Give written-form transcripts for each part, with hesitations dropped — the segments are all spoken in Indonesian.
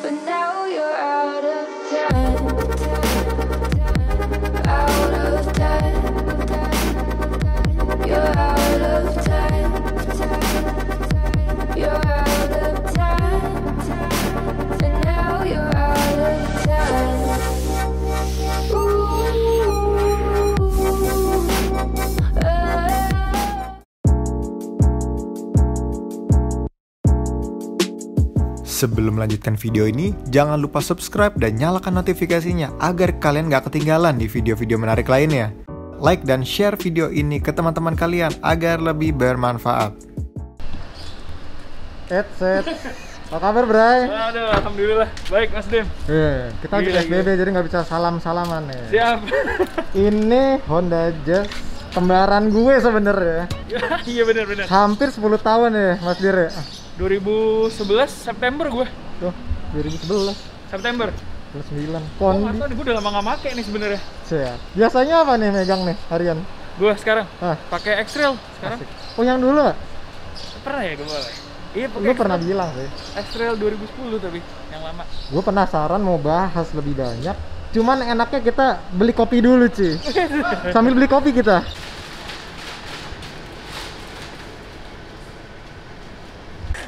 but now you're out of time. Out of time. You're out of time. You're out of time. And now you're out of time. Sebelum melanjutkan video ini, jangan lupa subscribe dan nyalakan notifikasinya agar kalian gak ketinggalan di video-video menarik lainnya. Like dan share video ini ke teman-teman kalian agar lebih bermanfaat. Set. Apa kabar, Bray? Aduh, alhamdulillah. Baik, Mas Dim. Kita lagi SBB jadi nggak bisa salam-salaman nih. Siap. Ini Honda Jazz kembaran gue sebenarnya. Iya benar. Hampir 10 tahun ya, Mas Dir. 2011 September gue. Tuh, 2011. September. 2009. Oh, nggak tahu nih, gue udah lama nggak make nih sebenarnya. Siap. Biasanya apa nih megang nih harian? Gue sekarang Ah. pakai X-Trail sekarang. Asik. Oh, yang dulu nggak? Pernah ya gue boleh. Iya, pakai Lu pernah bilang sih. X-Trail 2010 tapi yang lama. Gue penasaran mau bahas lebih banyak. Cuman enaknya kita beli kopi dulu, cuy. Sambil beli kopi kita.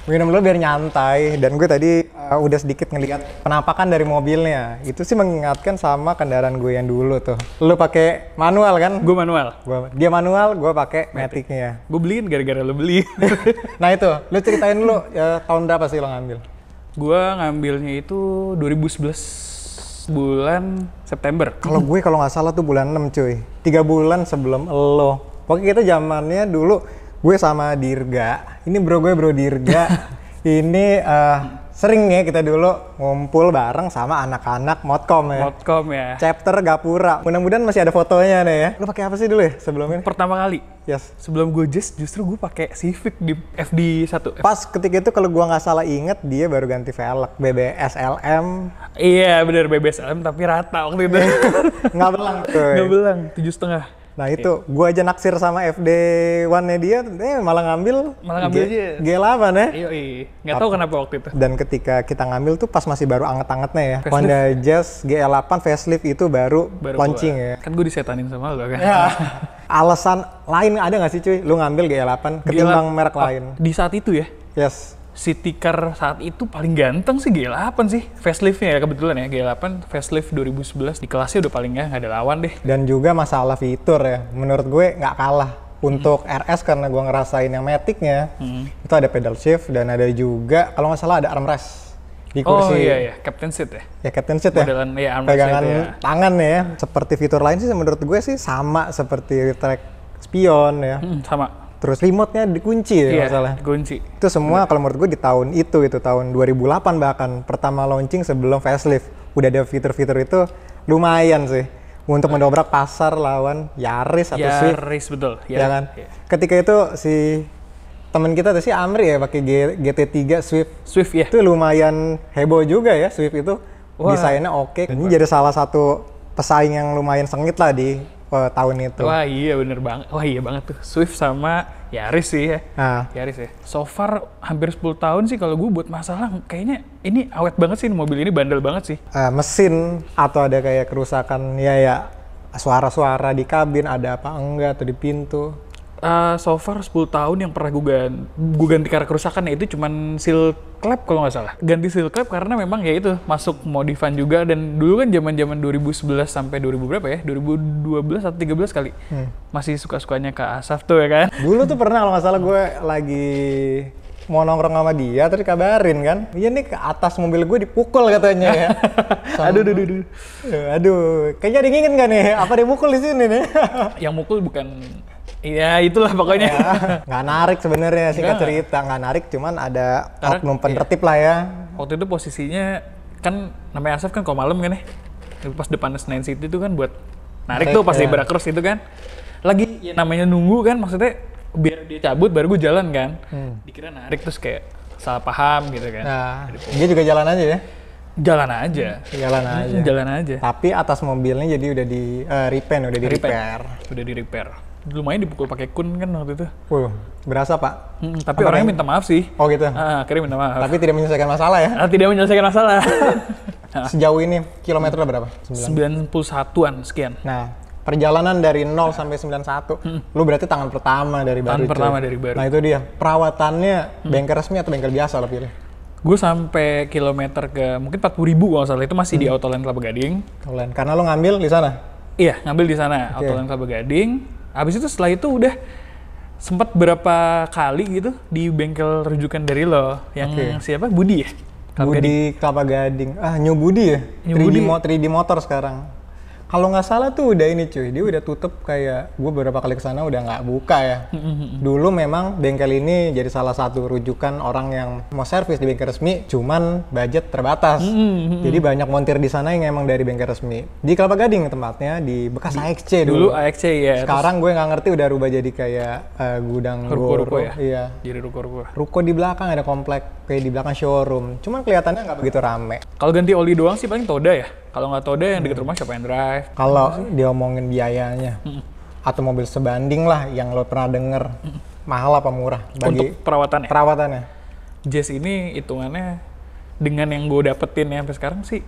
Minum dulu biar nyantai. Dan gue tadi udah sedikit ngeliat penampakan dari mobilnya. Itu sih mengingatkan sama kendaraan gue yang dulu tuh. Lu pakai manual kan? Gue manual. Dia manual, gue pakai Matic-nya. Gue beliin gara-gara lo beli. Nah itu, lu ceritain dulu tahun berapa sih lo ngambil? Gue ngambilnya itu 2011 bulan September. Kalau gue kalau nggak salah tuh bulan 6 cuy. 3 bulan sebelum lo. Pokoknya kita zamannya dulu gue sama Dirga. Ini bro Dirga. Ini sering ya kita dulu ngumpul bareng sama anak-anak Modcom ya. Modcom ya. Chapter Gapura. Mudah-mudahan masih ada fotonya nih ya. Lu pakai apa sih dulu ya sebelum ini? Pertama kali. Yes. Sebelum gue justru gue pakai Civic di FD1. Pas ketika itu kalau gua nggak salah inget dia baru ganti velg BBS LM. Iya bener, BBSLM tapi rata waktu itu. Nggak belang tuh. Nggak belang, 7,5. Nah itu, gua aja naksir sama FD1-nya dia, malah ngambil aja. G8 ya. Iya, nggak tahu kenapa waktu itu. Dan ketika kita ngambil tuh pas masih baru anget-angetnya ya. Facelift. Honda Jazz GL8 facelift itu baru launching ya. Kan gue disetanin sama lo kan. Ya. Alasan lain ada nggak sih cuy, lu ngambil GL8 ketimbang merek lain? Di saat itu ya, Yes. City Car saat itu paling ganteng sih G8 sih. Faceliftnya ya kebetulan ya, G8 facelift 2011 di kelasnya udah paling nggak ada lawan deh. Dan juga masalah fitur ya, menurut gue nggak kalah. Untuk RS karena gue ngerasain yang Matic-nya, itu ada pedal shift dan ada juga kalau nggak salah ada armrest di kursi. Oh iya, Captain Seat ya? Ya Captain Seat ya, Modelan, ya, armrest pegangan itu ya. tangan ya. Seperti fitur lain sih menurut gue sih sama seperti track spion ya. Sama. Terus remote-nya dikunci ya Iya, masalah. kunci. Itu semua kalau menurut gue di tahun itu tahun 2008 bahkan pertama launching sebelum facelift. Udah ada fitur-fitur itu lumayan sih untuk mendobrak pasar lawan Yaris atau Swift. Yaris betul. Ya kan? Iya. Ketika itu si teman kita tuh si Amri ya pakai GT3 Swift. Swift ya. Itu lumayan heboh juga ya Swift itu. Wah. Desainnya oke. Ini jadi salah satu pesaing yang lumayan sengit lah di tahun itu. Wah iya bener banget. Wah iya banget tuh. Swift sama Yaris sih ya. Nah, Yaris ya. So far hampir 10 tahun sih kalau gue buat masalah kayaknya ini awet banget sih, mobil ini bandel banget sih. mesin atau ada kayak kerusakan ya suara-suara di kabin ada apa enggak atau di pintu. So far 10 tahun yang pernah gue ganti karena kerusakan ya itu cuman seal clap kalau nggak salah. Ganti seal clap karena memang ya itu masuk modifan juga dan dulu kan zaman 2011 sampai 2000 berapa ya? 2012 atau 13 kali. Masih suka-sukanya Kak Asaf tuh ya kan. Dulu tuh pernah kalau nggak salah gue lagi mau nongkrong sama dia terus kabarin kan. Iya nih ke atas mobil gue dipukul katanya ya. Aduh, kayaknya ada yang ingin nggak nih? Apa dia pukul di sini nih? Yang mukul bukan. Iya itulah pokoknya. Ya, nggak narik sebenarnya singkat cerita nggak narik, cuman ada oknum penertib lah ya. Waktu itu posisinya kan namanya Asaf kan kalau malam kan ya. Pas depan Senayan City itu kan buat narik tuh pas di Brakers itu kan. Lagi ya namanya nunggu kan maksudnya biar dia cabut baru gue jalan kan. Dikira narik terus kayak salah paham gitu kan. Nah, dia juga jalan aja ya. Jalan aja. Jalan aja. Jalan aja. Tapi atas mobilnya jadi udah di repaint, udah di repair. Udah di repair. lumayan dipukul pakai kun kan waktu itu. Berasa Pak. Tapi Apa orangnya yang- minta maaf sih. Oh gitu. Akhirnya minta maaf. Tapi tidak menyelesaikan masalah ya. Tidak menyelesaikan masalah. Sejauh ini kilometernya berapa? 91-an sekian. Nah, perjalanan dari 0 sampai 91, lu berarti tangan pertama dari baru. Tangan pertama cuy. dari baru. Nah itu dia, perawatannya bengkel resmi atau bengkel biasa lo pilih? Gue sampai kilometer ke mungkin 40.000 kalau nggak salah, itu masih di Autoland Kelapa Gading. Kalian, karena lo ngambil di sana? Iya, ngambil di sana, Oke. Autoland Kelapa Gading. Habis itu setelah itu udah sempat berapa kali gitu di bengkel rujukan dari lo, yang Oke. siapa? Budi ya? Kelapa Gading. Budi Kelapa Gading. New Budi ya? New Budi. 3D motor sekarang. Kalau nggak salah tuh udah ini cuy, dia udah tutup kayak, gue beberapa kali kesana udah nggak buka ya. Dulu memang bengkel ini jadi salah satu rujukan orang yang mau servis di bengkel resmi, cuman budget terbatas. Jadi banyak montir di sana yang emang dari bengkel resmi. Di Kelapa Gading tempatnya, di bekas AXC Dulu dulu. AXC ya. Sekarang gue nggak ngerti udah rubah jadi kayak gudang ruko-ruko goro. ya? Iya. Jadi ruko-ruko. Ruko di belakang ada komplek kayak di belakang showroom. Cuman kelihatannya nggak begitu rame. Kalau ganti oli doang sih paling Toda ya. Kalau nggak Toda yang deket rumah siapa yang drive? Kalau diomongin biayanya atau mobil sebanding lah yang lo pernah denger, mahal apa murah bagi Untuk perawatannya. perawatannya? Jazz ini hitungannya dengan yang gue dapetin ya sampai sekarang sih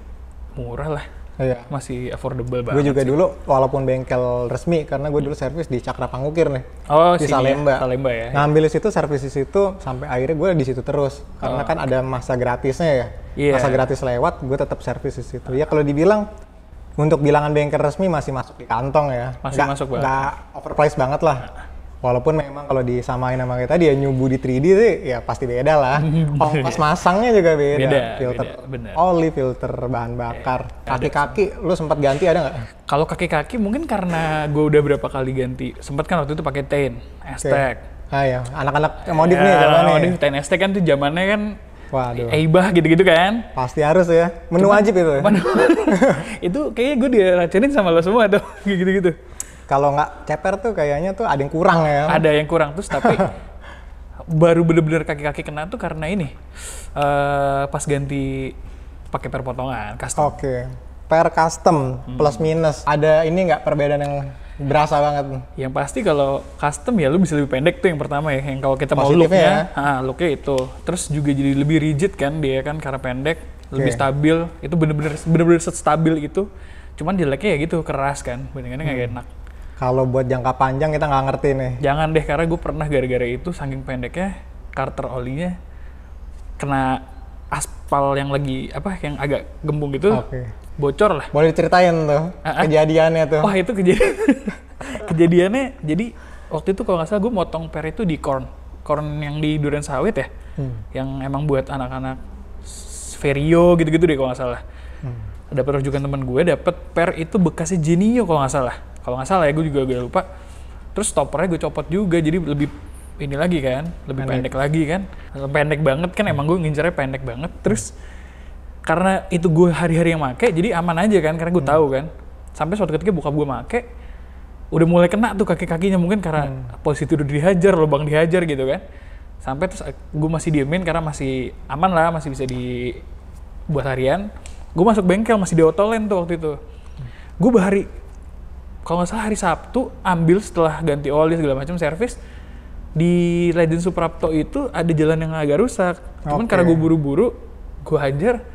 murah lah. Iya. Masih affordable Gue banget juga sih. dulu walaupun bengkel resmi karena gue dulu servis di Cakra Pangukir nih. Oh, Di sini ya, Salemba. Salemba ya. Ngambil di situ, servis di situ sampai akhirnya gue di situ terus. Karena kan ada masa gratisnya ya. Iya. Masa gratis lewat, gue tetap servis di situ. Ya kalau dibilang untuk bilangan bengkel resmi masih masuk di kantong ya. Masih masuk banget. Nggak overpriced banget lah. Walaupun memang kalau disamain sama kita dia New Budi 3D sih ya pasti beda lah. Ongkos masangnya juga beda. Beda, Filter beda, bener. oli, filter bahan bakar. Kaki-kaki lu sempat ganti ada nggak? Kalau kaki-kaki mungkin karena gue udah berapa kali ganti. Sempet kan waktu itu pakai Tain, Aztec. Ah ya, anak-anak modif nih zamannya. Modif Tain Aztec kan tuh zamannya kan Waduh. Eibah gitu-gitu kan. Pasti harus ya. Menu wajib itu ya. Itu kayaknya gue diracunin sama lo semua tuh, gitu-gitu. Kalau nggak ceper tuh kayaknya tuh ada yang kurang ya. Ada yang kurang terus tapi baru bener-bener kaki-kaki kena tuh karena ini pas ganti pakai per potongan custom. Oke. Per custom plus minus. Ada ini nggak perbedaan yang berasa banget? Yang pasti kalau custom ya lu bisa lebih pendek tuh yang pertama ya. Yang kalau kita mau Positifnya looknya, looknya itu. Terus juga jadi lebih rigid kan dia kan karena pendek, lebih Oke. stabil. Itu bener-bener stabil itu. Cuman jeleknya ya gitu keras kan, bandingannya nggak enak. Kalau buat jangka panjang kita nggak ngerti nih. Jangan deh karena gue pernah gara-gara itu saking pendeknya karter olinya kena aspal yang lagi apa yang agak gembung gitu. Oke. Bocor lah. Boleh diceritain tuh kejadiannya tuh. Wah itu kejadiannya jadi waktu itu kalau nggak salah gue motong per itu di corn yang di Duren Sawit ya, yang emang buat anak-anak Vario gitu-gitu deh kalau nggak salah. Dapat rujukan teman gue, dapet per itu bekasnya Genio kalau nggak salah. Kalau nggak salah ya gue juga agak lupa. Terus stoppernya gue copot juga jadi lebih ini lagi kan, lebih pendek lagi kan, pendek banget kan emang gue ngincernya pendek banget. Terus karena itu gue hari-hari yang make jadi aman aja kan karena gue tahu kan. Sampai suatu ketika bokap gue make udah mulai kena tuh kaki-kakinya mungkin karena posisi udah dihajar, lubang dihajar gitu kan. Sampai terus gue masih diemin karena masih aman lah, masih bisa dibuat harian. Gue masuk bengkel masih di Autoland tuh waktu itu. Gue kalau nggak salah hari Sabtu ambil setelah ganti oli segala macam servis di Legend Suprapto itu ada jalan yang agak rusak. Cuman Oke. karena gue buru-buru, gue hajar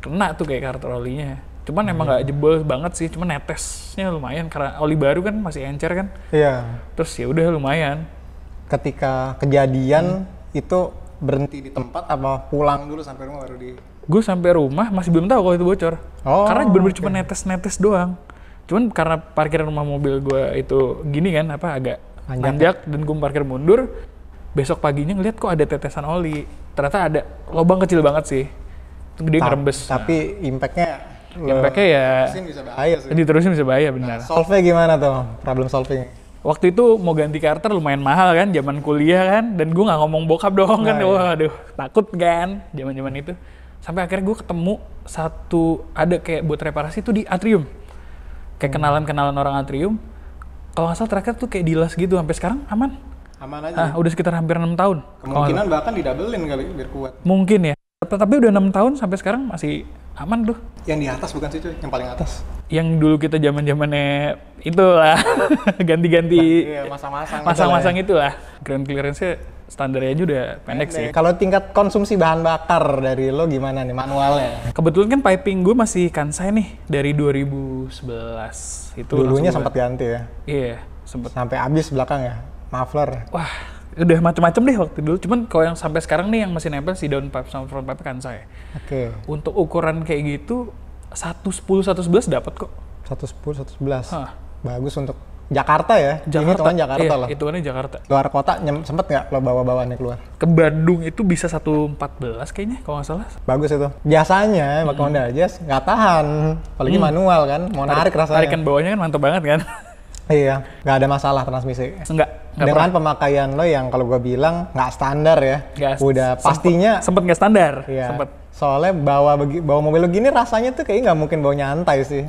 kena tuh kayak karter olinya. Cuman emang nggak jebol banget sih, cuman netesnya lumayan karena oli baru kan masih encer kan. Iya. Terus ya udah lumayan. Ketika kejadian itu berhenti di tempat apa pulang dulu sampai rumah baru di. Gue sampai rumah masih belum tahu kalau itu bocor. Oh, Karena bener-bener oke. cuma netes-netes doang. Cuman karena parkiran rumah mobil gue itu gini kan, apa agak nanjak dan gue parkir mundur. Besok paginya ngeliat kok ada tetesan oli. Ternyata ada lubang kecil banget sih. Itu gede ngerembes. Tapi impactnya Impactnya ya Diterusin bisa bahaya sih. diterusin bisa bahaya benar. Solve-nya gimana tuh? Problem solving. Waktu itu mau ganti karter lumayan mahal kan, zaman kuliah kan, dan gue nggak ngomong bokap doang kan, Nah, waduh takut kan, zaman itu. Sampai akhirnya gue ketemu satu ada kayak buat reparasi tuh di Atrium, kayak kenalan orang Atrium. Kalau nggak salah terakhir tuh kayak dilas gitu, sampai sekarang aman. Aman aja. Udah sekitar hampir 6 tahun. Kemungkinan bahkan didabelin kali biar kuat. Mungkin ya, tapi udah 6 tahun sampai sekarang masih aman tuh. Yang di atas bukan sih cuy, yang paling atas. yang dulu kita zaman-zamannya itulah ganti-ganti Iya, masang-masang. masang-masang itulah. Ground clearance-nya standarnya aja udah pendek sih. Kalau tingkat konsumsi bahan bakar dari lo gimana nih manualnya? Kebetulan kan piping gue masih Kansai nih dari 2011. Itu Dulunya langsung sempat ganti ya, Iya, sempet. sampai habis belakang ya, muffler. Wah, udah macem-macem deh waktu dulu. Cuman kalau yang sampai sekarang nih yang masih nempel si downpipe sama frontpipe Kansai. Oke, Untuk ukuran kayak gitu 110 111 dapat kok. 110, 111. Hah. Bagus untuk Jakarta ya? Ini hitungan Jakarta iya, lah. hitungannya Jakarta. Luar kota sempet nggak lo bawa-bawaannya keluar? Ke Bandung itu bisa 114 kayaknya kalau nggak salah. Bagus itu. Biasanya pakai Honda Jazz nggak tahan, apalagi manual kan, mau narik rasanya. Tarikan bawahnya kan mantap banget kan. Iya, nggak ada masalah transmisi. Enggak Dengan pemakaian lo yang kalau gua bilang nggak standar ya, udah pastinya. sempet nggak standar. Iya. Sempet. Soalnya bawa mobil lo gini rasanya tuh kayaknya nggak mungkin bawa nyantai sih.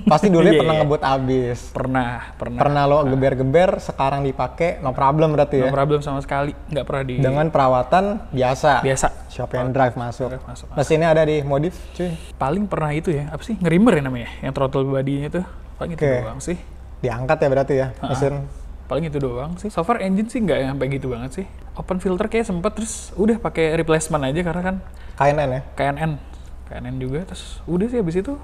Pasti dulu Iya, pernah iya. ngebut abis. Pernah. Lo geber-geber, sekarang dipakai no problem berarti No ya. problem sama sekali. Nggak pernah di Dengan perawatan biasa. biasa. Shop and drive masuk. Masuk. Mesinnya ada di modif, cuy. Paling pernah itu ya, apa sih? Ngerimer ya namanya, yang throttle body-nya tuh. Paling itu Oke. doang sih. Diangkat ya berarti ya mesin. Paling itu doang sih. So far engine sih nggak sampai gitu banget sih. Open filter kayak sempet, terus udah pakai replacement aja karena kan KNN ya. KNN juga, terus udah sih habis itu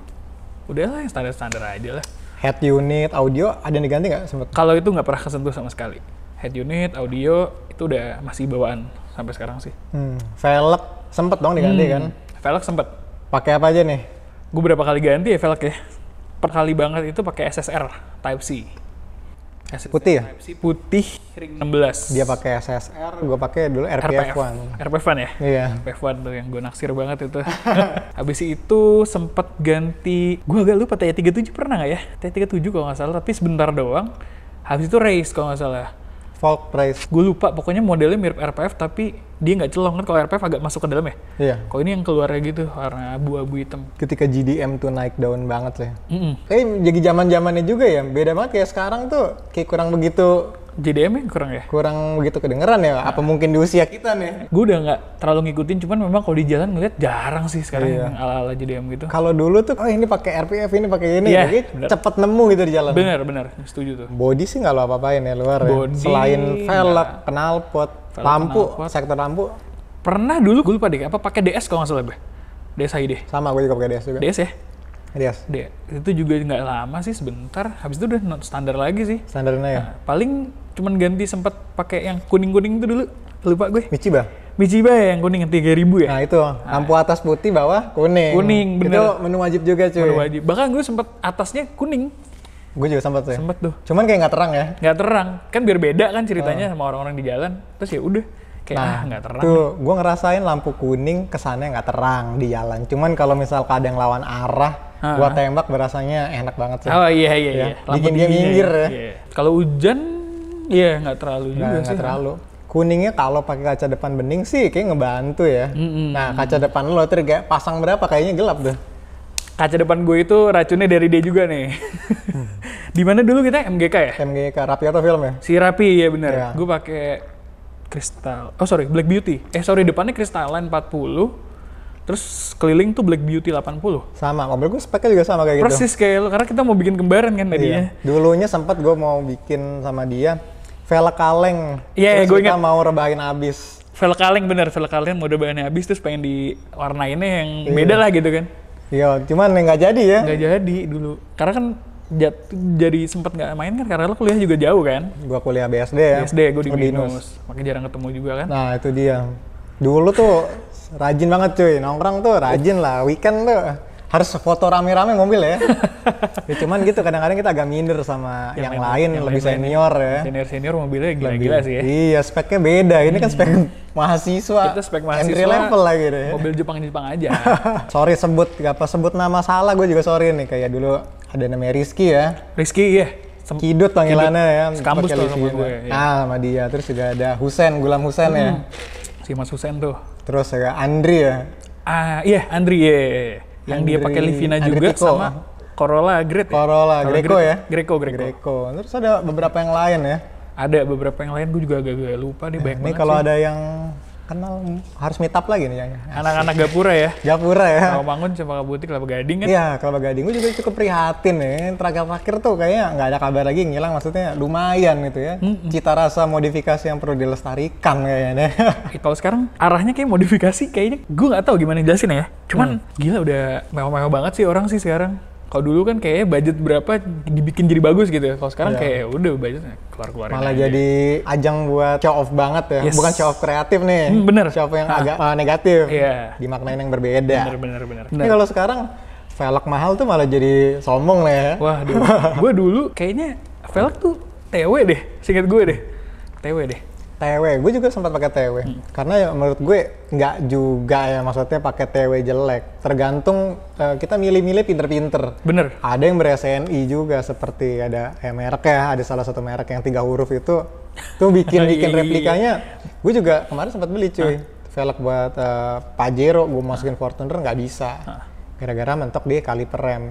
udah lah yang standar aja lah. Head unit, audio ada yang diganti nggak sempet? Kalau itu nggak pernah kesentuh sama sekali. Head unit, audio itu udah masih bawaan sampai sekarang sih. Velg sempet dong diganti kan? Velg sempet. Pakai apa aja nih? Gue berapa kali ganti ya velg ya. Per kali banget itu pakai SSR Type C. SSR Putih ya? Type C putih ring 16. Dia pakai SSR, gue pakai dulu RPF1. RPF1 ya? Iya. RPF1 tuh yang gue naksir banget itu. Habis itu sempet ganti, gue agak lupa T37 pernah nggak ya? T37 kalau nggak salah, tapi sebentar doang. Habis itu race kalau nggak salah. Volk Price. Gue lupa, pokoknya modelnya mirip RPF tapi dia nggak celong kan, kalau RPF agak masuk ke dalam ya. Iya. Kalau ini yang keluarnya gitu, warna abu-abu hitam. Ketika GDM tuh naik daun banget lah. Mm-mm. Jadi zaman-zamannya juga ya, beda banget kayak sekarang tuh kayak kurang begitu JDM-nya kurang ya? kedengeran ya. Apa mungkin di usia kita nih? Gue udah nggak terlalu ngikutin, cuman memang kalau di jalan ngeliat jarang sih sekarang Iya. yang ala-ala JDM gitu. Kalau dulu tuh, oh ini pakai RPF, ini pakai ini, Iya, jadi bener. cepet nemu gitu di jalan. Bener, setuju tuh. Body sih nggak lo apa-apain ya luar ya. Body Selain velg, nggak. knalpot, Velg, lampu, knalpot. sektor lampu, Pernah dulu, gue lupa deh, apa pakai DS kalau nggak salah gue? DS ID. sama gue juga pakai DS juga. DS ya? DS. Itu juga nggak lama sih, sebentar. Habis itu udah standar lagi sih. Standarnya ya. Nah, paling cuman ganti sempat pakai yang kuning-kuning itu dulu. Lupa gue. Michiba. Michiba ya, yang kuning yang 3000 ya? Nah itu, lampu atas putih, bawah kuning. Kuning, bener. Itu menu wajib juga cuy. Menu wajib. Bahkan gue sempet atasnya kuning. Gue juga sempat tuh ya. Sempet tuh. Cuman kayak nggak terang ya. Nggak terang. Kan biar beda kan ceritanya sama orang-orang di jalan. Terus ya udah. Kayak nggak terang. Tuh, gue ngerasain lampu kuning kesannya nggak terang di jalan. Cuman kalau misal ada yang lawan arah, gue tembak berasanya enak banget sih. Oh iya. Ya, Lampu bikin dia dinginnya minggir ya. Iya. Kalau hujan, iya nggak terlalu juga Nggak sih. terlalu. Kuningnya kalau pakai kaca depan bening sih kayak ngebantu ya. Nah kaca depan lo tuh kayak pasang berapa kayaknya gelap deh. Kaca depan gue itu racunnya dari dia juga nih. Di mana dulu kita MGK ya? MGK Rapi atau film ya? Si Rapi ya bener. Iya. Gue pakai Crystal. Oh sorry, Black Beauty. Depannya Crystalline 40. Terus keliling tuh Black Beauty 80. Sama, mobil gue speknya juga sama kayak gitu. Persis kayak lo, karena kita mau bikin kembaran kan tadinya. Iya. Dulunya sempat gue mau bikin sama dia velg kaleng. Iya, Terus gue kita ingat. mau rebahin abis. Velg kaleng bener, velg kaleng mode bahannya habis terus pengen diwarnainnya yang beda lah gitu kan. Iya, cuman nggak jadi ya. Nggak jadi dulu. Karena kan jadi sempet nggak main kan karena lo kuliah juga jauh kan. Gue kuliah BSD ya. SD gue di Binus. Makanya jarang ketemu juga kan. Nah itu dia. Dulu tuh rajin banget cuy, nongkrong tuh rajin lah. Weekend tuh harus foto rame-rame mobil ya. Ya cuman gitu kadang-kadang kita agak minder sama yang lain, lebih senior ya. Senior mobilnya gila-gila sih ya. Iya, speknya beda. Ini kan spek mahasiswa. Kita spek mahasiswa. Entry level lagi deh. Mobil Jepang aja. Sorry sebut nama salah, gue juga sorry nih. Kayak dulu ada namanya Rizky ya. Rizky ya. Kidut panggilannya ya. Sekampus pakai tuh sama Livina. gue, ya. Ah, sama dia. Terus juga ada Gulam Husen ya. Si Mas Husen tuh. Terus ada Andri ya. Ah iya Andri ya. Yang dia pakai Livina Andri juga Tiko. sama Corolla Great ya? Corolla Greco ya. Greco. Terus ada beberapa yang lain ya. Ada beberapa yang lain gue juga agak lupa nih banyak Ini banget kalau sih. ada yang kenal harus meet up lagi nih ya. Anak-anak Gapura ya. Gapura ya. Rawamangun, Cempaka Putih, Kelapa Gading kan. Iya, Kelapa Gading gue juga cukup prihatin ya. Terakhir tuh kayaknya nggak ada kabar lagi ngilang, maksudnya lumayan gitu ya. Cita rasa modifikasi yang perlu dilestarikan kayaknya. Kalau sekarang arahnya kayak modifikasi kayaknya gue nggak tahu gimana jelasin ya. Cuman gila udah mewah-mewah banget sih orang sih sekarang. Kalau dulu kan kayaknya budget berapa dibikin jadi bagus gitu ya. Kalau sekarang kayak udah budgetnya keluar-keluarin Malah aja. jadi ajang buat show off banget ya. Yes. Bukan show off kreatif nih. Bener. Show off yang agak negatif. Iya. Dimaknain yang berbeda. Bener. Ini kalau sekarang velg mahal tuh malah jadi sombong lah ya. Wah, gue dulu kayaknya velg tuh TW deh, seingat gue deh. TW deh. TW, gue juga sempat pakai TW. Karena ya menurut gue nggak juga ya maksudnya pakai TW jelek. Tergantung kita milih-milih pinter-pinter. Bener. Ada yang ber-SNI juga, seperti ada merek ya, ada salah satu merek yang 3 huruf itu tuh bikin Iya. replikanya. Gue juga kemarin sempat beli cuy, velg buat Pajero, gue masukin Fortuner nggak bisa. Gara-gara mentok di kaliper rem.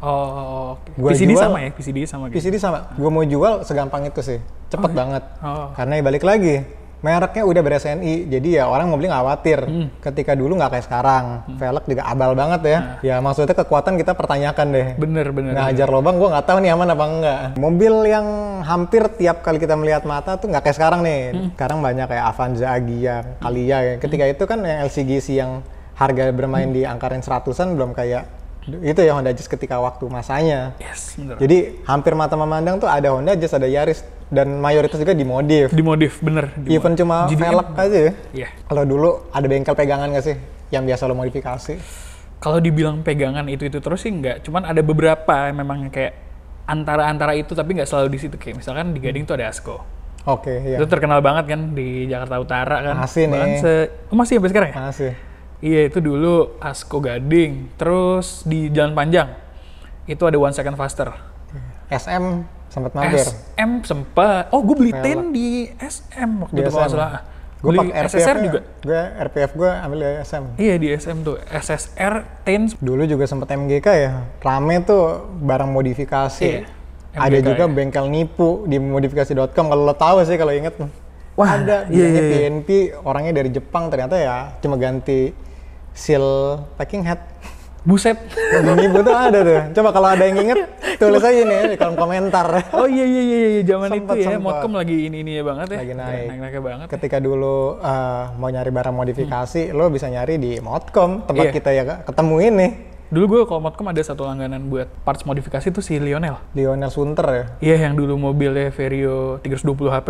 Oh, Gua PCD jual- sama ya? PCD sama gitu. PCD sama, gue mau jual segampang itu sih, cepet banget. Oh. Karena ya balik lagi, mereknya udah ber-SNI, jadi ya orang mau beli nggak khawatir. Ketika dulu nggak kayak sekarang, velg juga abal banget ya. Ya maksudnya kekuatan kita pertanyakan deh. Bener. Ngajar lobang, gue nggak tahu nih aman apa enggak. Mobil yang hampir tiap kali kita melihat mata tuh nggak kayak sekarang nih. Sekarang banyak kayak Avanza, Agya, Kalia ya. Ketika itu kan yang LCGC yang harga bermain di angka range 100-an belum kayak itu ya Honda Jazz ketika waktu masanya. Yes, bener. Jadi hampir mata memandang tuh ada Honda Jazz, ada Yaris, dan mayoritas juga dimodif. Dimodif, bener. Even cuma GDM. velg aja ya. Iya. Kalau dulu ada bengkel pegangan nggak sih yang biasa lo modifikasi? Kalau dibilang pegangan itu terus sih enggak. Cuman ada beberapa yang memang kayak antara-antara itu tapi nggak selalu di situ. Kayak misalkan di Gading tuh ada Asko. Oke, iya. Itu terkenal banget kan di Jakarta Utara kan. Masih nih. Masih sampai sekarang ya? Masih. Iya, itu dulu Asko Gading. Terus di Jalan Panjang itu ada One Second Faster. SM sempat mampir. SM sempat. Oh, gue beli TEN di SM waktu Di itu kalau nggak SM. salah. Gue Beli pakai SSR juga. Gue RPF gue ambil dari SM. Iya di SM tuh. SSR TEN. Dulu juga sempat MGK ya. Rame tuh barang modifikasi. Iya, Ada MGK juga ya. bengkel nipu di modifikasi.com, kalau lo tahu sih kalau inget. Wah, ada iya, bilangnya iya. PNP, orangnya dari Jepang, ternyata ya cuma ganti seal packing head. Buset. Nipu tuh ada tuh. Coba kalau ada yang inget, tulis aja nih di kolom komentar. Oh iya zaman Sempet, itu ya. sempet. Modcom lagi ini ya banget ya. Lagi naik. Naik-naiknya banget. Ketika dulu mau nyari barang modifikasi, lo bisa nyari di Modcom, tempat Iya. kita ya ketemu ini. Dulu gue kalau Modcom ada satu langganan buat parts modifikasi tuh si Lionel. Lionel Sunter ya. Iya yang dulu mobilnya Vario 320 HP.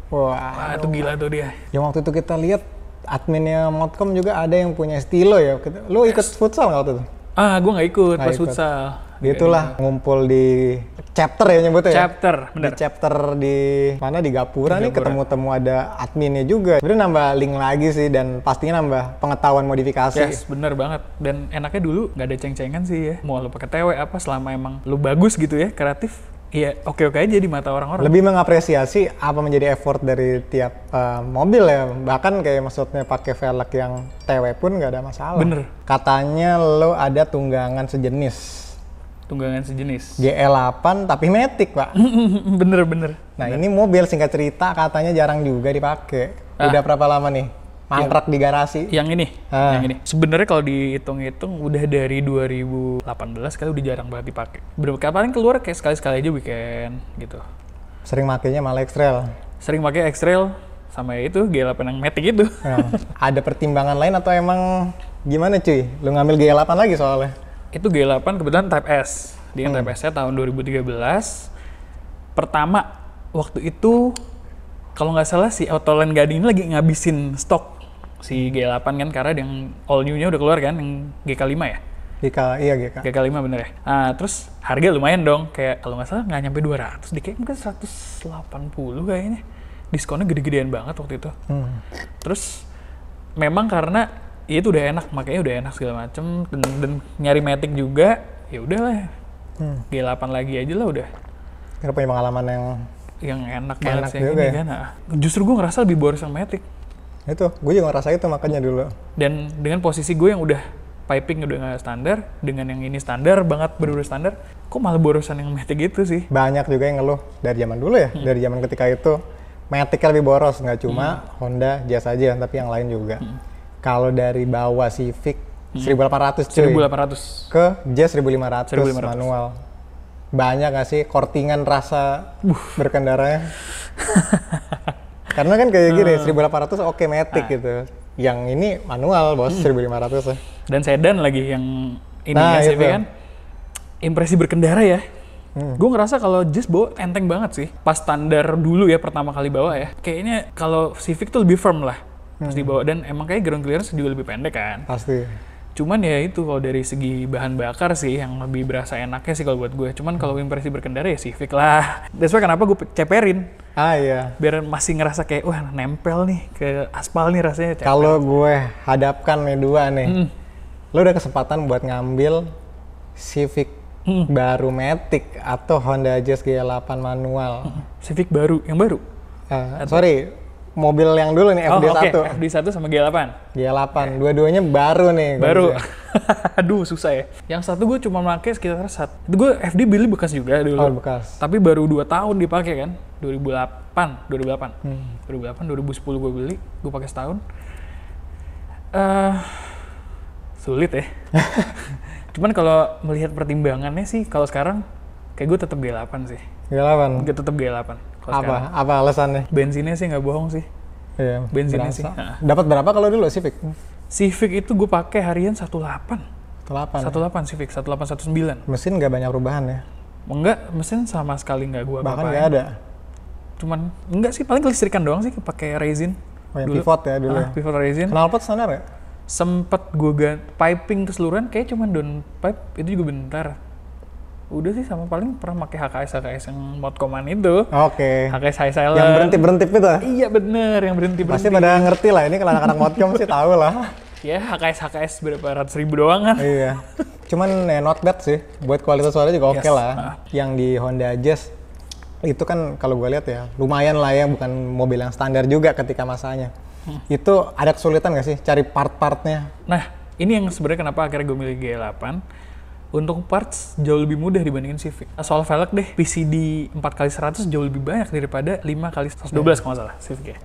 Wah, Wah itu gila tuh dia. yang waktu itu kita lihat adminnya Modcom juga ada yang punya stilo ya. Lo ikut futsal nggak waktu itu? Ah gue nggak ikut Nggak pas ikut. futsal. Itulah ngumpul di chapter ya nyebutnya ya. Chapter, Di bener. chapter di mana di Gapura Di nih Gapura. ketemu ada adminnya juga. Sebenarnya nambah link lagi sih dan pastinya nambah pengetahuan modifikasi. Yes, bener banget. Dan enaknya dulu nggak ada ceng-cengan sih ya. Mau lo pakai TW apa selama emang lo bagus gitu ya, kreatif. Iya, oke-oke aja di mata orang-orang. Lebih mengapresiasi apa menjadi effort dari tiap mobil ya. Bahkan kayak maksudnya pakai velg yang TW pun nggak ada masalah. Bener. Katanya lo ada tunggangan sejenis. Tunggangan sejenis. GL8 tapi matic, Pak. Bener. Nah, ini mobil singkat cerita katanya jarang juga dipakai. Udah berapa lama nih? Mangkrak di garasi. Yang ini, Ah. yang ini. Sebenarnya kalau dihitung-hitung udah dari 2018 kali udah jarang banget dipakai. Paling keluar kayak sekali-sekali aja weekend gitu. Sering makainya malah X-Trail. Sering pakai X-Trail sama ya itu G8 yang Matic itu. Nah, ada pertimbangan lain atau emang gimana cuy? Lu ngambil G8 lagi soalnya? Itu G8 kebetulan Type S. Dia Type S-nya tahun 2013. Pertama, waktu itu kalau nggak salah si Autoland Gading ini lagi ngabisin stok si G8 kan, karena yang all new-nya udah keluar kan, yang GK5 ya? Iya GK. GK5 bener ya? Nah, terus harga lumayan dong, kayak kalau nggak salah nggak nyampe 200, kayak mungkin 180 kayaknya. Diskonnya gede-gedean banget waktu itu. Terus memang karena ya itu udah enak, makanya udah enak segala macem, dan nyari Matic juga, ya udahlah. G8 lagi aja lah udah. Karena punya pengalaman yang Enak Enak banget sih yang juga ini ya? kan. Nah, justru gue ngerasa lebih boros yang Matic. itu, gue juga ngerasa itu makanya dulu. Dan dengan posisi gue yang udah piping udah nggak standar, dengan yang ini standar banget, bener-bener standar, kok malah borosan yang Matic gitu sih? Banyak juga yang ngeluh dari zaman dulu ya, dari zaman ketika itu Matic lebih boros, nggak cuma Honda Jazz aja, tapi yang lain juga. Kalau dari bawah Civic 1.800 cuy, 1.800. ke Jazz 1.500 1.500. manual. Banyak nggak sih kortingan rasa berkendaranya? Karena kan kayak gini, 1.800 oke Matic gitu. Yang ini manual bos, 1.500 ya. Dan sedan lagi yang ini Nah, ya, CV itu. kan. Impresi berkendara ya. Gue ngerasa kalau Jazz bawa enteng banget sih. Pas standar dulu ya pertama kali bawa ya. Kayaknya kalau Civic tuh lebih firm lah pas dibawa, dan emang kayak ground clearance juga lebih pendek kan. Pasti. Cuman ya itu kalau dari segi bahan bakar sih yang lebih berasa enaknya sih kalau buat gue. Cuman kalau impresi berkendara ya Civic lah. That's why kenapa gue ceperin. Ah iya. Biar masih ngerasa kayak wah nempel nih ke aspal nih rasanya. ceper. Kalau gue hadapkan nih dua nih, lo udah kesempatan buat ngambil Civic baru Matic atau Honda Jazz G8 manual. Civic baru, yang baru. Sorry, mobil yang dulu nih FD1. oke. FD1 sama G8. G8, dua-duanya baru nih. Baru. kondisinya. Aduh, susah ya. Yang satu gue cuma pakai sekitar itu gue FD beli bekas juga dulu. Oh, bekas. Tapi baru 2 tahun dipakai kan. 2008. 2010 gue beli, gue pakai setahun. Sulit ya. Cuman kalau melihat pertimbangannya sih, kalau sekarang kayak gue tetap G8 sih. G8. Gue tetap G8. Kalau Apa? sekarang. Apa alasannya? Bensinnya sih nggak bohong sih. Iya, Bensinnya berasa. sih. Nah. Dapat berapa kalau dulu Civic? Civic itu gue pakai harian 18. 8. 18 Civic, 1819. Mesin nggak banyak perubahan ya? Enggak, mesin sama sekali nggak gue Bahkan apa-apain. nggak ada. Cuman enggak sih, paling kelistrikan doang sih pakai resin. Oh, yang pivot ya dulu. ya. Pivot resin. Knalpot standar ya? Sempet gue ganti piping keseluruhan, kayak cuman down pipe itu juga bentar. Udah sih, sama paling pernah pakai HKS yang modcommand itu. Oke. HKS high silent. Yang berhenti-berhenti itu? Iya bener, yang berhenti. Pasti pada ngerti lah, ini kalau anak-anak modcom sih tahu lah. Ya HKS berapa ratus ribu doang kan. Iya. Cuman ya not bad sih, buat kualitas suara juga oke Yes. lah. Yang di Honda Jazz itu kan kalau gue lihat ya lumayan lah ya, bukan mobil yang standar juga ketika masanya. Itu ada kesulitan nggak sih cari part-partnya? Nah, ini yang sebenarnya kenapa akhirnya gue milih G8. Untuk parts jauh lebih mudah dibandingin Civic. Soal velg deh, PCD 4x100 jauh lebih banyak daripada 5x112 kalau nggak salah Civic ya.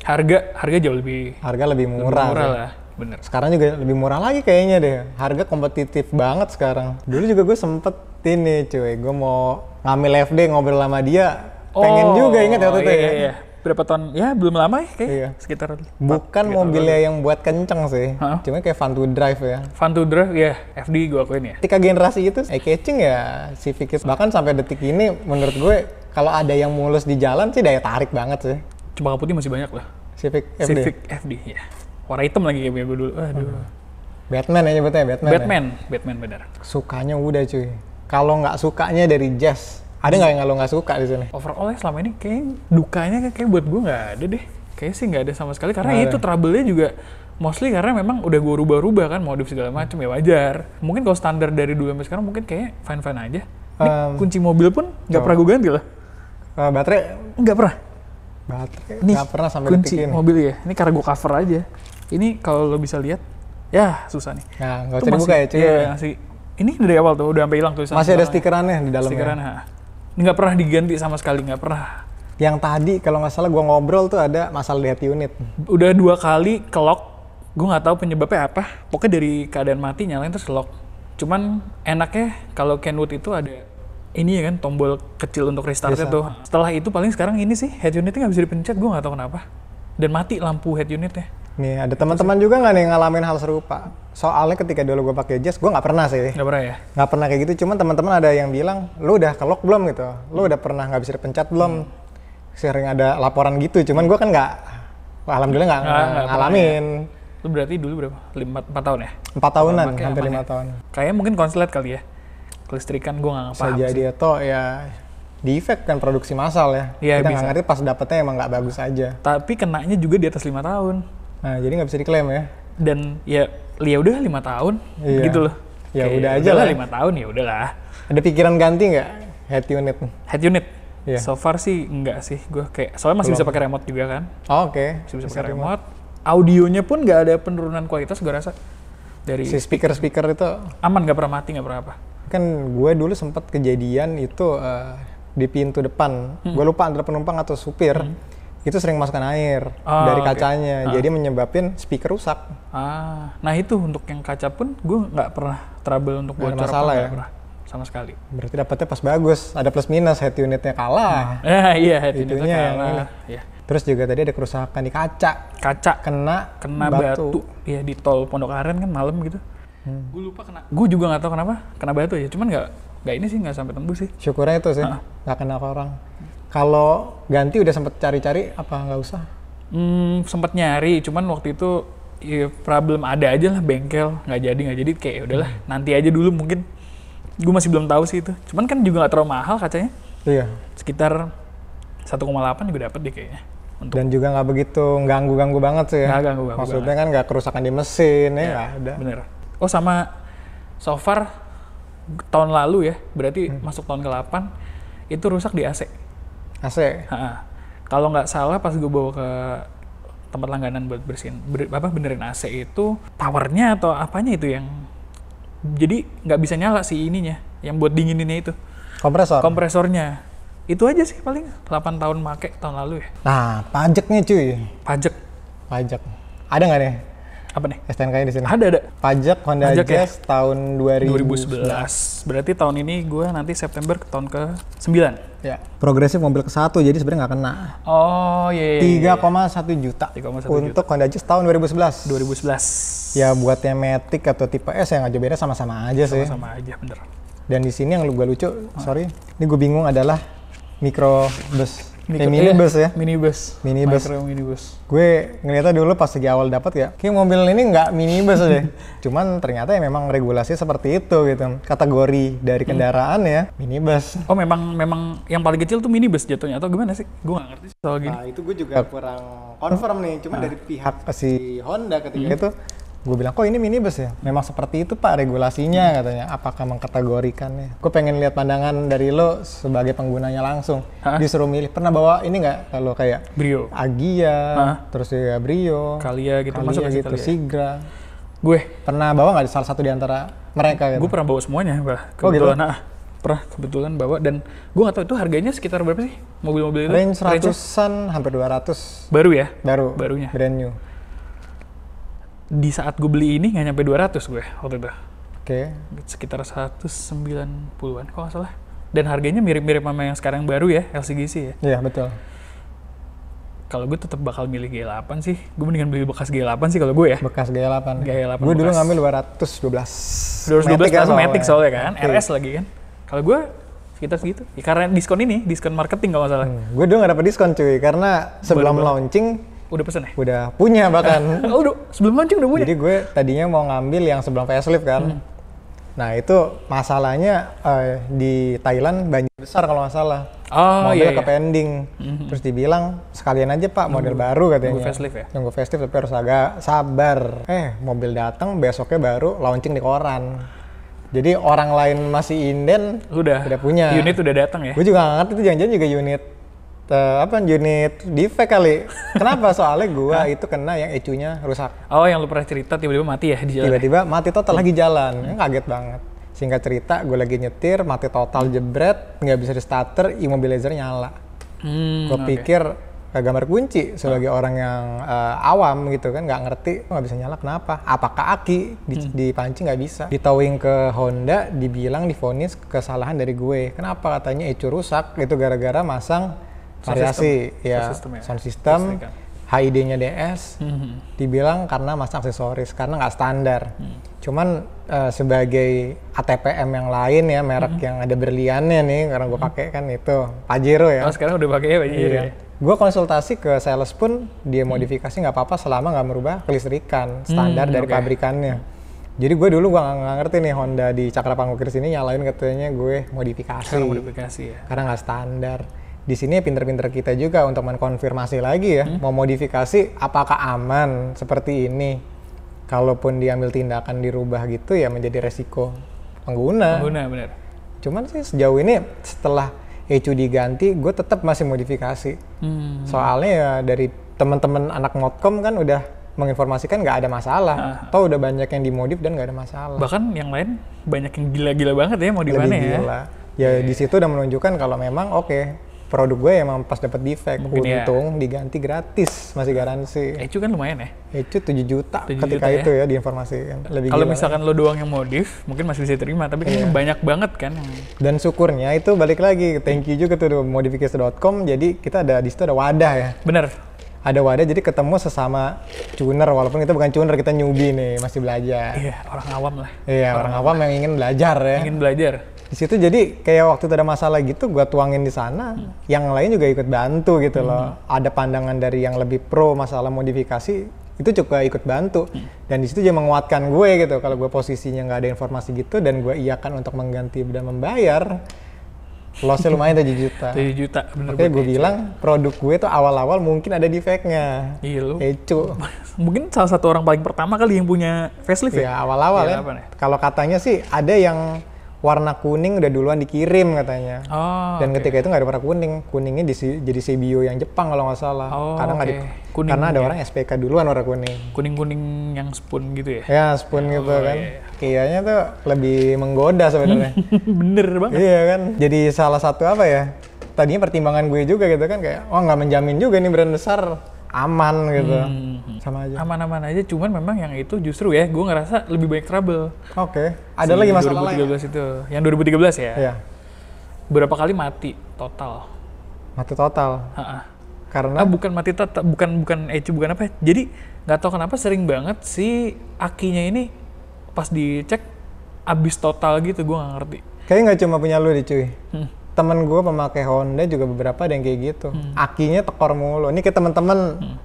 Harga jauh lebih Harga lebih murah. murah sih. lah, bener. Sekarang juga lebih murah lagi kayaknya deh. Harga kompetitif banget sekarang. Dulu juga gue sempet ini cuy, gue mau ngambil FD ngobrol sama dia. Pengen juga inget ya waktu itu ya. Iya. Berapa tahun? Ya belum lama ya kayak Iya. sekitar Bukan 3 tahun mobilnya lalu. yang buat kenceng sih. Hah? Cuma kayak fun to drive ya. Fun to drive ya, FD gue akuin ya. Ketika generasi itu eye-catching ya Civic itu. Bahkan sampai detik ini menurut gue kalau ada yang mulus di jalan sih daya tarik banget sih. Cempaka putih masih banyak lah. Civic FD. Civic FD ya. Warna hitam lagi kayak gue dulu. Aduh. Batman ya nyebutnya, Batman. Ya? Batman benar. Sukanya udah cuy. Kalau nggak sukanya dari Jazz, ada nggak yang lo nggak suka di sini? Overall ya selama ini kayak dukanya kayak buat gue nggak ada deh. Kayaknya sih nggak ada sama sekali, karena Nggak itu ada. trouble-nya juga mostly karena memang udah gue rubah-rubah kan, modif segala macam ya wajar. Mungkin kalau standar dari dulu sampai sekarang mungkin kayak fine-fine aja. Ini kunci mobil pun nggak pernah gue ganti lah. Baterai? Nggak pernah. Baterai Ini nggak pernah sampai kunci detik ini. mobil ya. Ini karena gue cover aja. Ini kalau lo bisa lihat, ya susah nih. Nah, nggak Itu usah dibuka ya cuy. Iya, masih. Ini dari awal tuh udah sampai hilang tulisan. Masih ada belakangnya. stikerannya di dalamnya. Stikeran, ha. Nggak pernah diganti sama sekali, nggak pernah. Yang tadi kalau nggak salah gua ngobrol tuh ada masalah di head unit. Udah 2 kali ke lock, gue nggak tahu penyebabnya apa. Pokoknya dari keadaan mati nyalain terus lock. Cuman enaknya kalau Kenwood itu ada ini ya kan, tombol kecil untuk restartnya Restart. tuh. Setelah itu paling sekarang ini sih head unitnya nggak bisa dipencet, gue nggak tahu kenapa. Dan mati lampu head unitnya. Nih ada teman-teman juga nggak nih ngalamin hal serupa? Soalnya ketika dulu gua pakai Jazz, gua nggak pernah sih. Nggak pernah ya? Nggak pernah kayak gitu. Cuman teman-teman ada yang bilang, lu udah ke lock belum gitu? Lu udah pernah nggak bisa dipencet belum? Sering ada laporan gitu. Cuman gua kan nggak, alhamdulillah nggak Nggak ngalamin. Lu berarti dulu berapa? 4 tahun ya? 4 tahunan, Pakai hampir aman 5 ya? tahun. Kayaknya mungkin konslet kali ya. Kelistrikan gue nggak Bisa paham jadi sih. atau ya defect kan produksi massal ya. Iya, Kita bisa. nggak ngerti pas dapetnya emang nggak bagus aja. Tapi kenanya juga di atas 5 tahun. Nah jadi nggak bisa diklaim ya. Dan ya udah 5 tahun Iya. gitu loh. Ya Kayak udah aja udahlah, lah. 5 tahun ya udahlah. Ada pikiran ganti nggak head unit? Head unit. Iya. So far sih enggak sih. Gue kayak soalnya masih Belum. bisa pakai remote juga kan. Oh, oke. Masih bisa pakai remote. Audionya pun nggak ada penurunan kualitas gue rasa. Dari Si speaker itu aman, nggak pernah mati, nggak pernah apa. kan gue dulu sempat kejadian itu di pintu depan. Gue lupa antara penumpang atau supir. itu sering masukkan air Oh, dari oke. kacanya, jadi menyebabin speaker rusak. Nah itu untuk yang kaca pun gue nggak pernah trouble untuk Nggak ada bocor masalah apa, ya? nggak pernah sama sekali. Berarti dapetnya pas bagus, ada plus minus, head unitnya kalah. Iya, head unitnya Itunya yang kalah. ini. Iya. Terus juga tadi ada kerusakan di kaca, Kaca kena batu. Iya di tol Pondok Aren kan malam gitu. Gue lupa gue juga nggak tahu kenapa kena batu ya. Cuman nggak ini sih, nggak sampai tembus sih. Syukurnya itu sih, nggak kena ke orang. Kalau ganti udah sempet cari-cari apa nggak usah? Sempet nyari, cuman waktu itu ya, problem ada aja lah, bengkel nggak jadi kayak ya udahlah nanti aja dulu mungkin. Gue masih belum tahu sih itu. Cuman kan juga nggak terlalu mahal kacanya, Iya. sekitar 1,8 juga dapet deh kayaknya. Dan juga nggak begitu ganggu banget sih ya. Nggak ganggu-ganggu Maksudnya kan nggak kerusakan di mesin ya, nggak ada. Bener. Oh sama so far tahun lalu ya, berarti masuk tahun ke-8 itu rusak di AC. AC. Ha-ha. Kalau nggak salah pas gue bawa ke tempat langganan buat bersihin, benerin AC itu powernya atau apanya itu yang jadi nggak bisa nyala si ininya, yang buat dingininnya itu, Kompresor. kompresornya. Itu aja sih paling 8 tahun make tahun lalu ya. Nah, pajaknya cuy. Pajak Pajak. Ada nggak nih apa nih? STNK-nya di sini? Ada. Pajak Honda Pajak ya? Jazz tahun 2011. Berarti tahun ini gue nanti September ke tahun ke-9. Ya. Progresif mobil ke-1, jadi sebenarnya nggak kena. Oh iya. 3,1 juta 3,1 untuk Honda Jazz tahun 2011. 2011. Ya buatnya Matic atau tipe S yang aja beda sama-sama aja sih. Sama aja bener. Dan di sini yang gue lucu, sorry, ini gue bingung adalah minibus. Minibus Ya. Minibus. Minibus. Micro minibus. Gue ngeliatnya dulu pas lagi awal dapat ya, kayak mobil ini nggak minibus deh. Cuman ternyata ya memang regulasi seperti itu gitu. Kategori dari kendaraan ya minibus. Oh memang yang paling kecil tuh minibus jatuhnya atau gimana sih? Gue nggak ngerti soal gini. Nah itu gue juga kurang confirm nih. Cuman dari pihak si Honda ketika itu, gue bilang kok ini minibus ya? Memang seperti itu pak regulasinya katanya. Apakah mengkategorikannya? Gue pengen lihat pandangan dari lo sebagai penggunanya langsung. Disuruh milih. Pernah bawa ini nggak kalau kayak Brio, Agia, terus ya Brio, Kalia gitu, masuk nggak sih gitu, Kalia? Sigra. Gue Pernah bawa nggak salah satu di antara mereka gitu? gue pernah bawa semuanya, bah. Oh, gitu? Kebetulan, pernah kebetulan bawa dan gue nggak tahu itu harganya sekitar berapa sih mobil-mobil itu? Range Range-nya? 100-an, hampir 200 Baru ya? barunya, brand new. Di saat gue beli ini nggak nyampe 200 gue waktu itu. Oke. Sekitar 190-an kalau nggak salah. Dan harganya mirip-mirip sama yang sekarang baru ya, LCGC ya. Iya betul. Kalau gue tetap bakal milih G8 sih. Gue mendingan beli bekas G8 sih kalau gue ya. Bekas G8. G8 Gue dulu bekas. ngambil 212. 212 Matic karena Matic soalnya kan, Matic. RS lagi kan. Kalau gue sekitar segitu. Ya, karena diskon ini, diskon marketing kalau nggak salah. Gue dulu nggak dapet diskon cuy, karena sebelum Baru-baru. launching Udah pesen ya? udah punya bahkan. Oh, udah sebelum launching udah punya. Jadi gue tadinya mau ngambil yang sebelum facelift kan. Nah itu masalahnya di Thailand banjir besar kalau nggak salah. Oh Mobil iya. ke pending. Terus dibilang sekalian aja pak model baru katanya. nunggu facelift ya? Nunggu facelift tapi harus agak sabar. Mobil datang besoknya baru launching di koran. Jadi orang lain masih inden Udah punya. Unit udah datang ya? Gue juga nggak ngerti itu jangan-jangan juga unit unit defect kali. Kenapa? Soalnya gua itu kena yang ECU-nya rusak. Oh yang lu pernah cerita tiba-tiba mati ya di jalan? Tiba-tiba mati total lagi jalan. Kaget banget. Singkat cerita, gue lagi nyetir, mati total jebret, nggak bisa di starter, immobilizer nyala. Gue pikir gambar kunci sebagai orang yang awam gitu kan, nggak ngerti, nggak bisa nyala kenapa? Apakah aki dipancing nggak bisa? Di towing ke Honda, dibilang divonis kesalahan dari gue. Kenapa? Katanya ECU rusak, itu gara-gara masang variasi sound system, HID-nya DS, dibilang karena masang aksesoris, karena nggak standar. Cuman sebagai ATPM yang lain ya, merek yang ada berliannya nih, karena gue pakai kan itu Pajero ya. Oh sekarang udah pakai ya Pajero ya? Gue konsultasi ke sales pun, dia modifikasi nggak apa-apa selama nggak merubah kelistrikan standar dari pabrikannya. Jadi gue dulu nggak ngerti nih Honda di Cakra Pangukir sini nyalain katanya gue modifikasi. Sekarang modifikasi ya? Karena nggak standar. Di sini pinter-pinter kita juga untuk mengkonfirmasi lagi ya, mau modifikasi apakah aman seperti ini. Kalaupun diambil tindakan dirubah gitu ya menjadi resiko pengguna. Bener. Cuman sih sejauh ini setelah ECU diganti, gue tetap masih modifikasi. Soalnya ya dari teman-teman anak modcom kan udah menginformasikan nggak ada masalah. Atau udah banyak yang dimodif dan nggak ada masalah. Bahkan yang lain banyak yang gila-gila banget ya modifannya Lebih ya. gila. Ya di situ udah menunjukkan kalau memang oke, produk gue emang pas dapat defect, Mungkin ya. untung diganti gratis, masih garansi. Ecu kan lumayan ya. Itu 7 juta 7 ketika juta ya. itu ya diinformasikan. Lebih Kalau gila misalkan lo doang yang modif, mungkin masih bisa terima. Tapi kan Iya. ini banyak banget kan. Dan syukurnya itu balik lagi, thank you juga tuh modifikasi.com. Jadi kita ada di situ ada wadah ya. Bener. Ada wadah jadi ketemu sesama tuner, walaupun kita bukan tuner, kita newbie nih, masih belajar. Iya, orang awam lah. Iya, orang awam yang ingin belajar ya. Ingin belajar. Di situ jadi kayak waktu itu ada masalah gitu, gua tuangin di sana, yang lain juga ikut bantu gitu loh. Ada pandangan dari yang lebih pro masalah modifikasi, itu juga ikut bantu. Dan di situ dia menguatkan gue gitu, kalau gue posisinya nggak ada informasi gitu dan gue iakan untuk mengganti dan membayar, lossnya lumayan 7 juta. 7 juta, bener. Makanya gue buat Ecu. bilang produk gue tuh awal-awal mungkin ada defect-nya. Iya lo. Ecu. Mungkin salah satu orang paling pertama kali yang punya facelift Ya ya. awal-awal Iya, ya. apa nih? Kalau katanya sih ada yang warna kuning udah duluan dikirim katanya. Oh, Dan oke. ketika itu nggak ada warna kuning, kuningnya jadi Sebio yang Jepang kalau nggak salah. Oh, karena nggak oke. di- Kuning karena ada ya. orang SPK duluan warna kuning. Kuning-kuning yang spoon gitu ya. Ya spoon gitu Oh, kan. iya. Kayaknya tuh lebih menggoda sebenarnya. Bener banget. Iya kan. Jadi salah satu apa ya? Tadinya pertimbangan gue juga gitu kan kayak, oh nggak menjamin juga nih brand besar aman gitu. Sama aja. Aman-aman aja, cuman memang yang itu justru ya, gue ngerasa lebih banyak trouble. Oke. Ada Si lagi masalah lain? 2013 itu. Yang 2013 ya. Iya. Berapa kali mati total. Mati total. Ha-ha. Karena Bukan mati total, bukan Ecu, bukan apa ya. Jadi nggak tahu kenapa sering banget si akinya ini pas dicek abis total gitu, gue nggak ngerti. kayaknya nggak cuma punya lu deh cuy. Hmm. Temen gue pemakai Honda juga beberapa ada yang kayak gitu. Akinya tekor mulu. Ini kayak teman-teman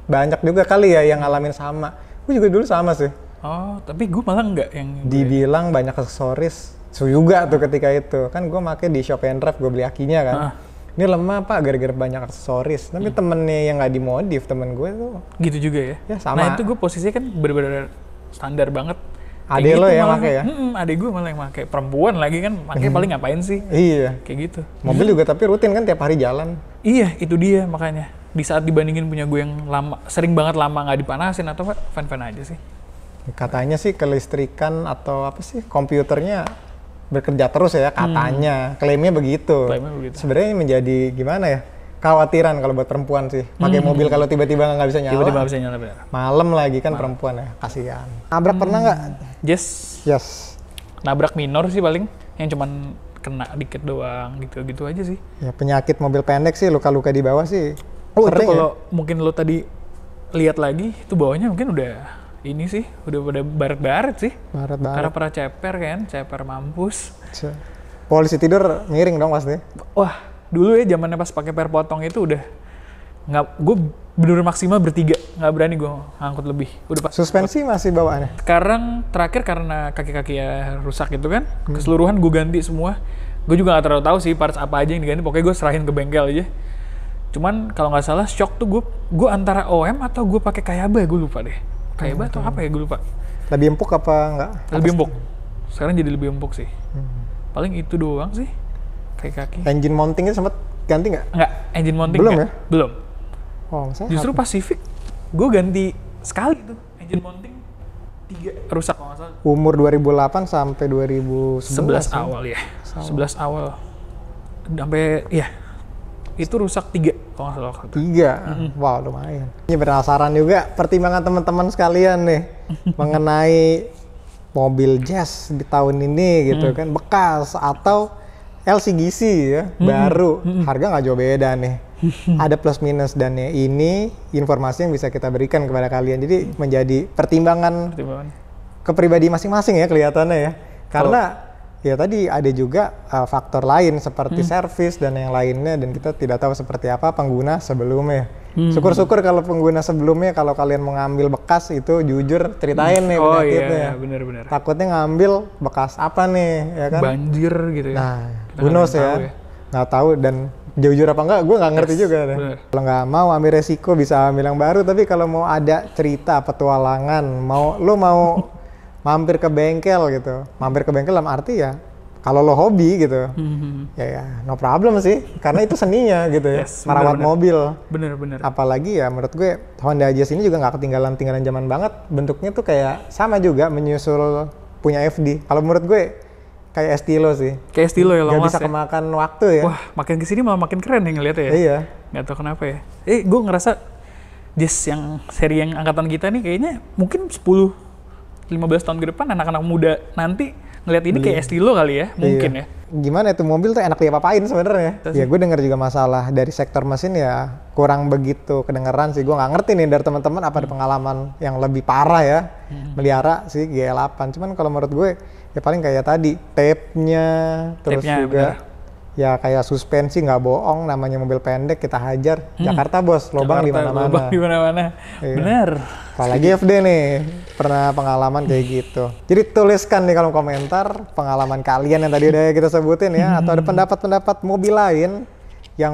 banyak juga kali ya yang ngalamin sama. Gue juga dulu sama sih. Oh, tapi gue malah nggak yang Dibilang banyak aksesoris. So juga tuh ketika itu. Kan gue pakai di Shop and Drive, gue beli akinya kan. Ah. Ini lemah pak gara-gara banyak aksesoris. Tapi temennya yang nggak dimodif, temen gue tuh. gitu juga ya. Ya, sama. Nah itu gue posisinya kan bener-bener standar banget. Adek lo yang pakai ya? Adek gue malah yang pakai. Perempuan lagi kan, pakai paling ngapain sih? Iya. Kayak gitu. Mobil juga tapi rutin kan tiap hari jalan. Iya, itu dia makanya. Di saat dibandingin punya gue yang lama, sering banget lama nggak dipanasin atau apa, fan-fan aja sih. Katanya sih kelistrikan atau apa sih komputernya bekerja terus ya katanya. Klaimnya begitu. Klaimnya begitu. Sebenarnya ini menjadi gimana ya? Kekhawatiran kalau buat perempuan sih. Pakai mobil kalau tiba-tiba nggak bisa nyala. Tiba-tiba bisa nyala bener. Malam lagi kan perempuan ya, kasihan. Nabrak pernah nggak? Yes, Yes. nabrak minor sih paling, yang cuman kena dikit doang gitu-gitu aja sih. Ya penyakit mobil pendek sih, luka-luka di bawah sih. Oh itu sering ya. kalau mungkin lo tadi lihat lagi, itu bawahnya mungkin udah ini sih, udah pada baret-baret sih. Karena Barat-barat. pernah ceper kan, ceper mampus. Polisi tidur miring dong pasti. Wah, dulu ya zamannya pas pakai per potong itu udah nggak, gue bener maksimal bertiga, nggak berani gue ngangkut lebih. Udah pas. Suspensi masih bawaannya. Sekarang terakhir karena kaki-kaki ya rusak gitu kan, keseluruhan gue ganti semua. Gue juga nggak terlalu tahu sih parts apa aja yang diganti, pokoknya gue serahin ke bengkel aja. Cuman kalau nggak salah shock tuh gue antara OM atau gue pakai Kayaba, gue lupa deh. Kayaba atau apa ya, gue lupa. Lebih empuk apa enggak? Lebih empuk. Sekarang jadi lebih empuk sih. Paling itu doang sih. Kaki-kaki. Engine mountingnya sempat ganti nggak? Enggak, engine mounting Belum nggak? ya? Belum. Oh, saya Justru Pacific gue ganti sekali tuh. Engine mounting 3 rusak kalau nggak salah. umur 2008 sampai 2011 11 awal ya. 11 awal. Sampai ya. Itu rusak 3 kalau nggak salah waktu itu. 3. Wow, lumayan. Ini penasaran juga pertimbangan teman-teman sekalian nih mengenai mobil jazz di tahun ini gitu kan, bekas atau LCGC ya, baru. Harga nggak jauh beda nih. Ada plus minus dan ya ini informasi yang bisa kita berikan kepada kalian. Jadi menjadi pertimbangan Pertimbangan. ke pribadi masing-masing ya kelihatannya ya. Karena ya tadi ada juga faktor lain seperti servis dan yang lainnya dan kita tidak tahu seperti apa pengguna sebelumnya. Syukur-syukur kalau pengguna sebelumnya kalau kalian mau ngambil bekas itu jujur ceritain nih Oh penyakitnya. iya, benar-benar. Takutnya ngambil bekas apa nih ya kan. Banjir gitu ya. Nah, Kita who nggak knows tahu ya. Nggak tahu dan jujur apa enggak gue nggak ngerti juga deh. bener. Kalau nggak mau ambil resiko bisa ambil yang baru, tapi kalau mau ada cerita petualangan, lo mau mampir ke bengkel gitu, mampir ke bengkel dalam arti ya kalau lo hobi gitu, ya no problem sih, karena itu seninya gitu ya, Yes, merawat bener-bener. mobil. Bener-bener. Apalagi ya menurut gue Honda Jazz ini juga nggak ketinggalan zaman banget, bentuknya tuh kayak sama juga menyusul punya FD. Kalau menurut gue kayak Estilo sih. Kayak Estilo ya, long Gak last bisa ya. kemakan waktu ya. Wah, makin kesini malah makin keren nih ngeliatnya ya. Iya. Nggak tahu kenapa ya. Gue ngerasa Jazz yang seri yang angkatan kita nih kayaknya mungkin 10-15 tahun ke depan anak-anak muda nanti ngeliat ini kayak Estilo kali ya, mungkin Iya. ya. Gimana itu mobil tuh enak diapa-apain sebenarnya. Ya gue denger juga masalah dari sektor mesin ya kurang begitu kedengeran sih. Gue nggak ngerti nih dari teman-teman apa ada pengalaman yang lebih parah ya melihara sih GL8. Cuman kalau menurut gue ya paling kayak tadi tape-nya, terus Tape-nya, juga bener. ya kayak suspensi nggak bohong, namanya mobil pendek kita hajar. Jakarta bos, lubang di Jakarta, mana-mana. lubang di mana-mana. Iya. Bener. Apalagi FD nih, pernah pengalaman kayak gitu. Jadi tuliskan di kolom komentar pengalaman kalian yang tadi udah kita sebutin ya, atau ada pendapat-pendapat mobil lain yang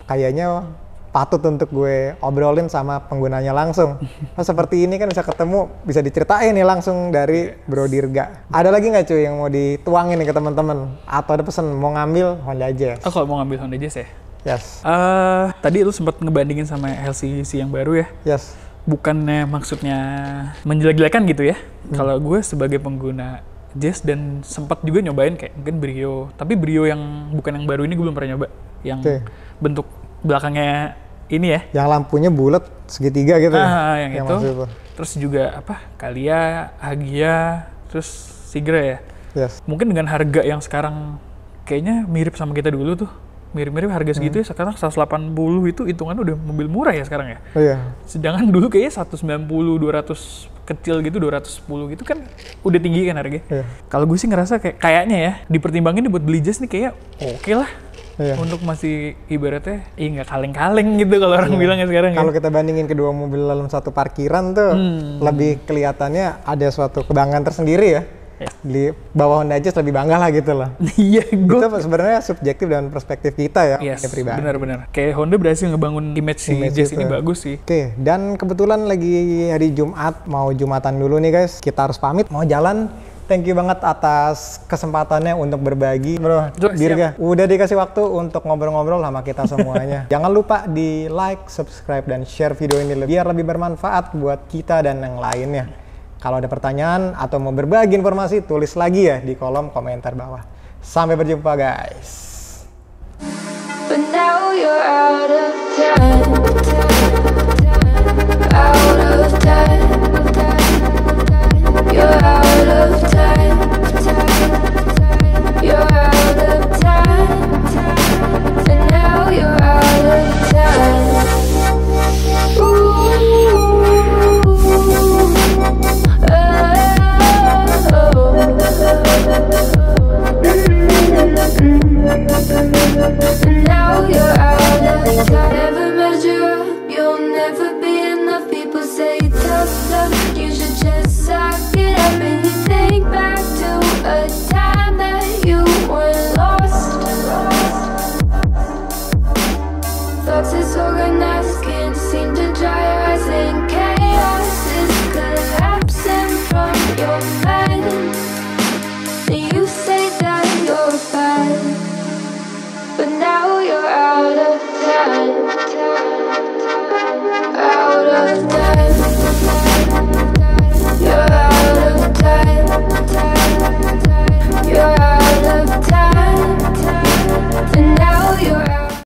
kayaknya patut untuk gue obrolin sama penggunanya langsung. Nah, seperti ini kan bisa ketemu, bisa diceritain nih langsung dari Bro Dirga. Ada lagi nggak cuy yang mau dituangin nih ke teman-teman? Atau ada pesan mau ngambil Honda Jazz? Oh, kalau mau ngambil Honda Jazz ya? Yes, Tadi lu sempat ngebandingin sama LCC yang baru ya? yes. Bukannya maksudnya menjelek-jelekan gitu ya? Kalau gue sebagai pengguna Jazz dan sempat juga nyobain kayak mungkin Brio, tapi Brio yang bukan yang baru ini gue belum pernah nyoba. Yang Oke. bentuk belakangnya ini ya? Yang lampunya bulat segitiga gitu ya? Yang itu. maksud lu. Terus juga apa? Kalia, Agia, terus Sigra ya. Yes. Mungkin dengan harga yang sekarang kayaknya mirip sama kita dulu tuh. Mirip-mirip harga segitu ya. Sekarang 180 itu hitungannya udah mobil murah ya sekarang ya. Oh iya. Sedangkan dulu kayaknya 190, 200 kecil gitu, 210 gitu kan udah tinggi kan harganya. Iya. Kalau gue sih ngerasa kayaknya ya dipertimbangin buat beli Jazz nih kayak oke lah. Iya. Untuk masih ibaratnya nggak kaleng-kaleng gitu kalau orang bilangnya sekarang Kalau ya. kita bandingin kedua mobil dalam satu parkiran tuh, lebih kelihatannya ada suatu kebanggaan tersendiri ya. Ya. Di bawah Honda Jazz lebih bangga lah gitu loh. Iya, gue Itu sebenarnya subjektif dan perspektif kita ya, yes, pribadi. benar-benar. Kayak Honda berhasil ngebangun image si Image Jazz itu. ini bagus sih. Oke, dan kebetulan lagi hari Jumat, mau Jumatan dulu nih guys. Kita harus pamit, mau jalan. Thank you banget atas kesempatannya untuk berbagi, Bro. Siap. Dirga, udah dikasih waktu untuk ngobrol-ngobrol sama kita semuanya. Jangan lupa di like, subscribe, dan share video ini biar lebih bermanfaat buat kita dan yang lainnya. Kalau ada pertanyaan atau mau berbagi informasi, tulis lagi ya di kolom komentar bawah. Sampai berjumpa guys. But now you're out of time. Out of time. You're out of time.